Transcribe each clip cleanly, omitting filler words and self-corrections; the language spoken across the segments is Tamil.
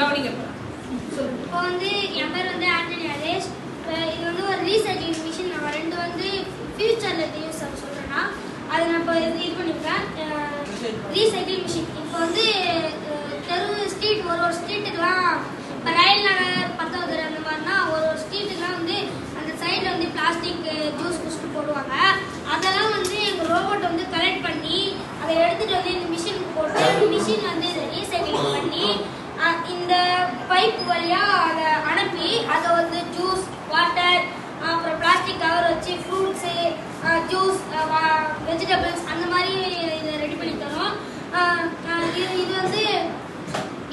கவனிங்க. இப்போ வந்து என் பேர் வந்து ஆண்டனி ஹரேஷ். இது வந்து ஒரு ரீசைக்ளிங் மிஷின். நம்ம ரெண்டு வந்து ஃபியூச்சரில் இது யூஸ் ஆக சொல்கிறேன்னா அதை நான் இப்போ இது பண்ணியிருக்கேன். ரீசைக்ளிங் மிஷின் இப்போ வந்து தெரு ஸ்ட்ரீட் ஒரு ஸ்ட்ரீட்டுக்கெலாம் இப்போ ரயில் நகர் பத்தாவது அந்த மாதிரினா ஒரு ஸ்ட்ரீட்டுக்கெலாம் வந்து அந்த சைடில் வந்து பிளாஸ்டிக் ஜூஸ் குடிச்சிட்டு போடுவாங்க. அதெல்லாம் வந்து எங்கள் ரோபோட் வந்து கலெக்ட் பண்ணி அதை எடுத்துகிட்டு வந்து இந்த மிஷினுக்கு போட்டு மிஷின் வந்து இதை ரீசைக்ளிங் பண்ணி இந்த பைப் வழியாக அதை அனுப்பி அதை வந்து ஜூஸ் வாட்டர் அப்புறம் பிளாஸ்டிக் கவர் வச்சு ஃப்ரூட்ஸு ஜூஸ் வெஜிடபிள்ஸ் அந்த மாதிரி இதை ரெடி பண்ணி தரோம்.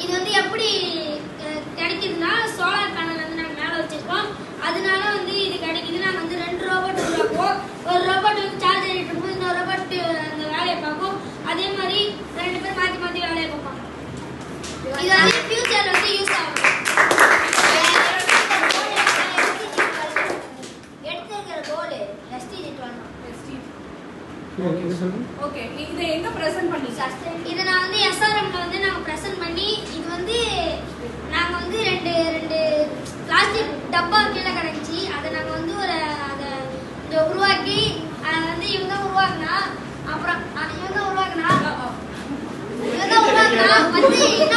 இது வந்து எப்படி கிடைக்குதுன்னா சோலார் பேனல் வந்து நாங்கள் மேலே வச்சுருக்கோம். அதனால வந்து இது கிடைக்குது. நாங்கள் வந்து 2 ரோபோட் உருவாக்குவோம். ஒரு ரோபோட் வந்து சார்ஜ் ஏறிட்டு இருக்கும், இன்னொரு ரோபோட் அந்த வேலையை பார்க்கும். அதே மாதிரி 2 பேர் மாற்றி மாற்றி வேலையை பார்ப்பாங்க. இது வந்து ஃபியூச்சரில் வந்து யூஸ் ஆகும். எடுத்துக்கிற கோல் எஸ்டிஜி 12. ஓகே, இதை எங்க பிரசன்ட் பண்ணீங்க? இதை நான் வந்து எஸ்ஆர்எம்ல வந்து நாங்கள் ப்ரெசென்ட் பண்ணி இது வந்து நாங்கள் வந்து ரெண்டு பிளாஸ்டிக் டப்பா கீழே கிடச்சி அதை நாங்கள் வந்து அதை உருவாக்கி அதை வந்து இவங்க உருவாக்குனா வந்து என்ன